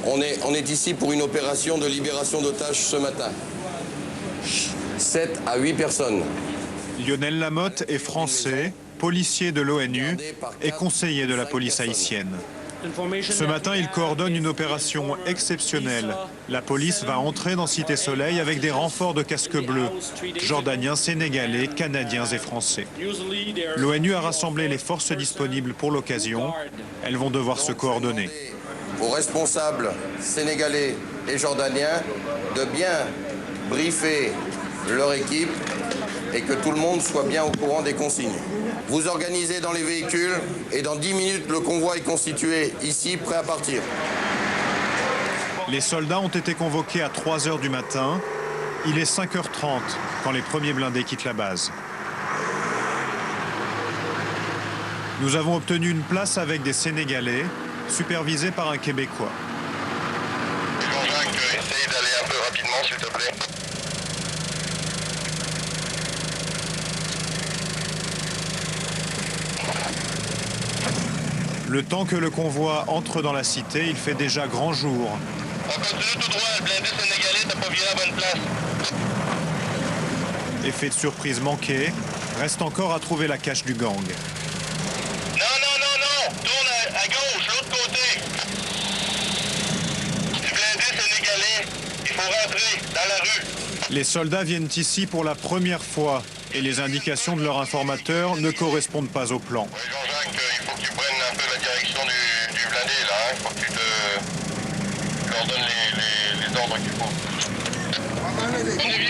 On est ici pour une opération de libération d'otages ce matin. 7 à 8 personnes. Lionel Lamotte est français, policier de l'ONU et conseiller de la police haïtienne. Ce matin, il coordonne une opération exceptionnelle. La police va entrer dans Cité Soleil avec des renforts de casques bleus, jordaniens, sénégalais, canadiens et français. L'ONU a rassemblé les forces disponibles pour l'occasion. Elles vont devoir se coordonner. Aux responsables sénégalais et jordaniens de bien briefer leur équipe et que tout le monde soit bien au courant des consignes. Vous organisez dans les véhicules et dans 10 minutes, le convoi est constitué ici, prêt à partir. Les soldats ont été convoqués à 3 h du matin. Il est 5 h 30 quand les premiers blindés quittent la base. Nous avons obtenu une place avec des Sénégalais, supervisés par un Québécois. Jean-Jacques, essaye d'aller un peu rapidement, s'il te plaît. Le temps que le convoi entre dans la cité, il fait déjà grand jour. On continue tout droit, le blindé sénégalais, t'as pas viré à la bonne place. Effet de surprise manqué, reste encore à trouver la cache du gang. Non, tourne à gauche, l'autre côté. Le blindé sénégalais, il faut rentrer dans la rue. Les soldats viennent ici pour la première fois et les indications de leur informateur ne correspondent pas au plan. Oui, Jean-Jacques, il faut que tu prennes un peu la direction du blindé, là. Il faut que tu leur donnes les ordres qu'il faut.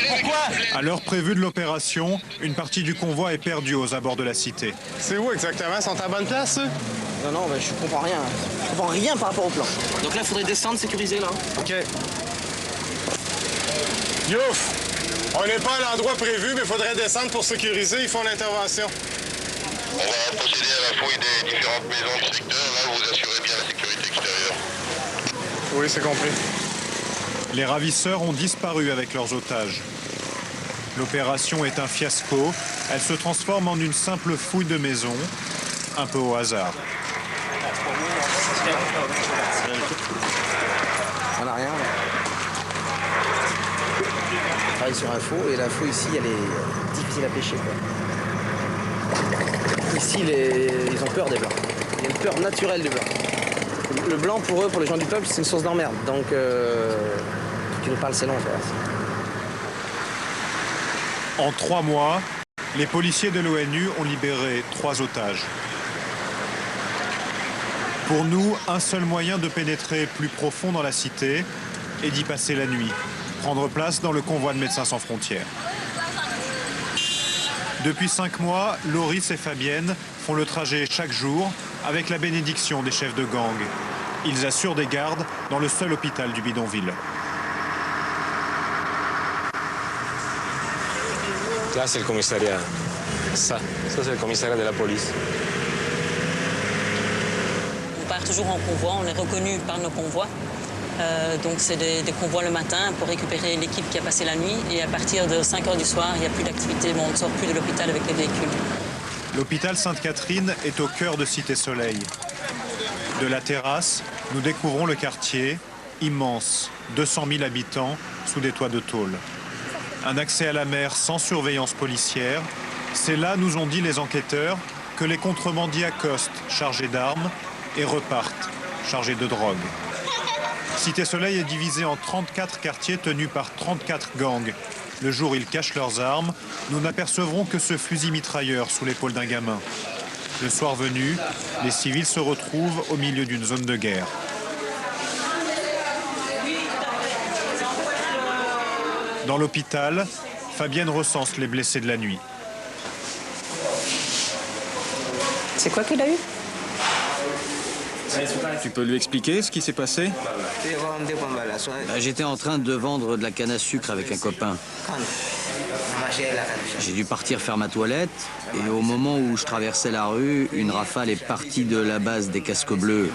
Pourquoi? À l'heure prévue de l'opération, une partie du convoi est perdue aux abords de la cité. C'est où exactement? Ils sont à bonne place, eux? Non, je comprends rien. Je comprends rien par rapport au plan. Donc là, il faudrait descendre, sécuriser là. OK. Youf! On n'est pas à l'endroit prévu, mais il faudrait descendre pour sécuriser. Ils font l'intervention. On va procéder à la fouille des différentes maisons du secteur. Là, vous assurez bien la sécurité extérieure. Oui, c'est compris. Les ravisseurs ont disparu avec leurs otages. L'opération est un fiasco. Elle se transforme en une simple fouille de maison, un peu au hasard. On n'a rien. On travaille sur un faux et la faux ici, elle est difficile à pêcher, quoi. Ici, ils ont peur des blancs. Il y a une peur naturelle du blanc. Le blanc, pour eux, pour les gens du peuple, c'est une source d'emmerde. Donc, tu nous parles, c'est long, frère. En 3 mois, les policiers de l'ONU ont libéré 3 otages. Pour nous, un seul moyen de pénétrer plus profond dans la cité est d'y passer la nuit, prendre place dans le convoi de Médecins sans frontières. Depuis 5 mois, Loris et Fabienne font le trajet chaque jour avec la bénédiction des chefs de gang. Ils assurent des gardes dans le seul hôpital du bidonville. Là, c'est le commissariat. Ça c'est le commissariat de la police. On part toujours en convoi, on est reconnu par nos convois. Donc c'est des convois le matin pour récupérer l'équipe qui a passé la nuit. Et à partir de 5 h du soir, il n'y a plus d'activité. Bon, on ne sort plus de l'hôpital avec les véhicules. L'hôpital Sainte-Catherine est au cœur de Cité Soleil. De la terrasse, nous découvrons le quartier, immense, 200 000 habitants, sous des toits de tôle. Un accès à la mer sans surveillance policière. C'est là, nous ont dit les enquêteurs, que les contrebandiers accostent, chargés d'armes, et repartent, chargés de drogue. Cité Soleil est divisée en 34 quartiers tenus par 34 gangs. Le jour où ils cachent leurs armes, nous n'apercevrons que ce fusil mitrailleur sous l'épaule d'un gamin. Le soir venu, les civils se retrouvent au milieu d'une zone de guerre. Dans l'hôpital, Fabienne recense les blessés de la nuit. C'est quoi qu'il a eu? Tu peux lui expliquer ce qui s'est passé? J'étais en train de vendre de la canne à sucre avec un copain. J'ai dû partir faire ma toilette et au moment où je traversais la rue, une rafale est partie de la base des casques bleus.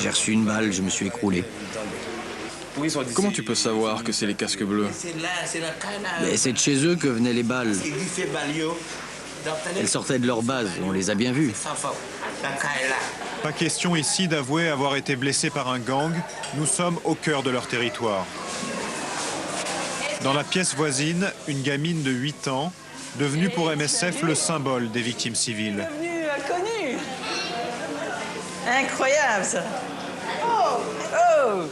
J'ai reçu une balle, je me suis écroulé. Comment tu peux savoir que c'est les casques bleus? Mais c'est de chez eux que venaient les balles. Elles sortaient de leur base, on les a bien vues. Pas question ici d'avouer avoir été blessés par un gang. Nous sommes au cœur de leur territoire. Dans la pièce voisine, une gamine de 8 ans, devenue pour MSF le symbole des victimes civiles. Devenue connue. Incroyable ça. Oh, oh.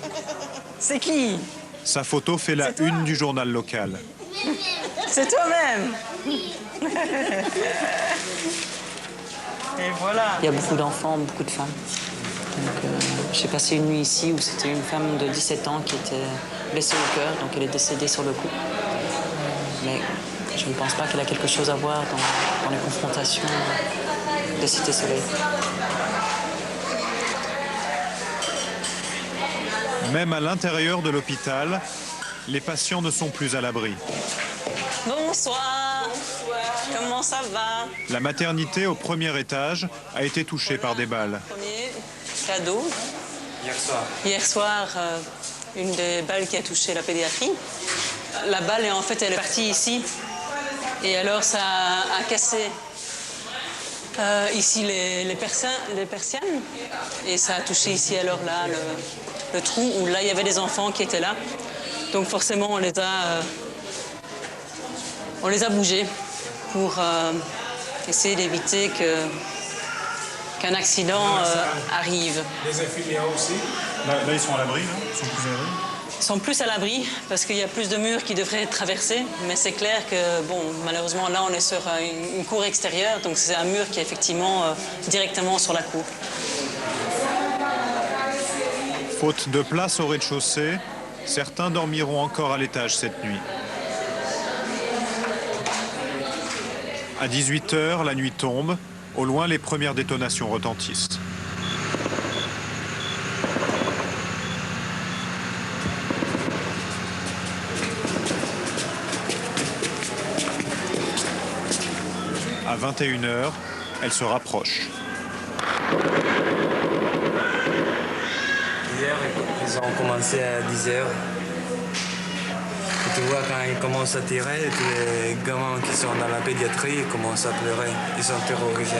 C'est qui? Sa photo fait la une du journal local. C'est toi-même. Et voilà. Il y a beaucoup d'enfants, beaucoup de femmes. Donc, j'ai passé une nuit ici où c'était une femme de 17 ans qui était blessée au cœur, donc elle est décédée sur le coup. Mais je ne pense pas qu'elle a quelque chose à voir dans les confrontations de Cité Soleil. Même à l'intérieur de l'hôpital, les patients ne sont plus à l'abri. Bonsoir. Comment ça va? La maternité au premier étage a été touchée par des balles. Premier cadeau. Hier soir, une des balles qui a touché la pédiatrie. La balle, en fait, elle est partie ici. Et alors, ça a cassé ici les persiennes. Et ça a touché ici, alors là, le trou où là, il y avait des enfants qui étaient là. Donc, forcément, on les a bougés pour essayer d'éviter qu'un accident arrive. Les infirmières aussi? Là, ils sont à l'abri, là? Ils sont plus à l'abri? Ils sont plus à l'abri parce qu'il y a plus de murs qui devraient être traversés. Mais c'est clair que, bon, malheureusement, là, on est sur une cour extérieure. Donc, c'est un mur qui est effectivement directement sur la cour. Faute de place au rez-de-chaussée, certains dormiront encore à l'étage cette nuit. À 18h, la nuit tombe. Au loin, les premières détonations retentissent. À 21h, elle se rapproche. Hier, ils ont commencé à 10h. Tu vois, quand ils commencent à tirer, tous les gamins qui sont dans la pédiatrie ils commencent à pleurer. Ils sont terrorisés.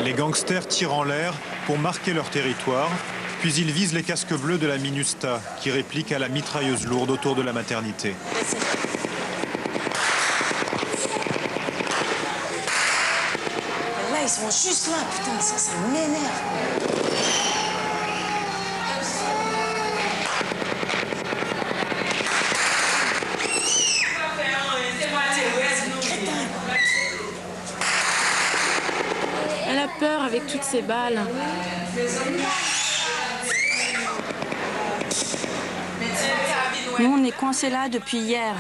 Les gangsters tirent en l'air pour marquer leur territoire, puis ils visent les casques bleus de la MINUSTA, qui répliquent à la mitrailleuse lourde autour de la maternité. Là, ils sont juste là, putain, ça m'énerve. Elle a peur avec toutes ces balles. Nous, on est coincés là depuis hier.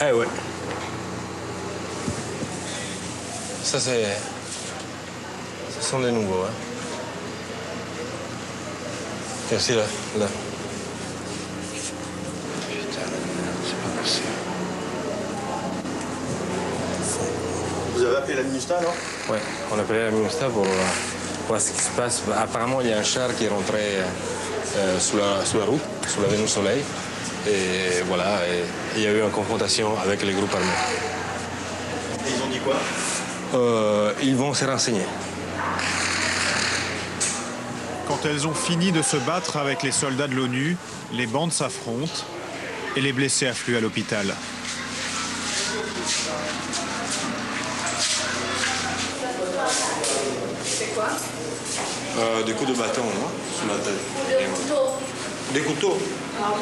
Eh ouais. Ça, c'est... Ce sont des nouveaux, hein. Et aussi là. Putain, c'est pas possible. Vous avez appelé la MINUSTA, alors? Ouais, on a appelé la MINUSTA pour voir ce qui se passe. Apparemment, il y a un char qui est rentré sous la route, sous l'avenue Soleil. Et voilà, et il y a eu une confrontation avec les groupes armés. Et ils ont dit quoi? Ils vont se renseigner. Quand elles ont fini de se battre avec les soldats de l'ONU, les bandes s'affrontent et les blessés affluent à l'hôpital. C'est quoi? Des coups de bâton, non? Sur la tête. Des couteaux? Des couteaux? Ah,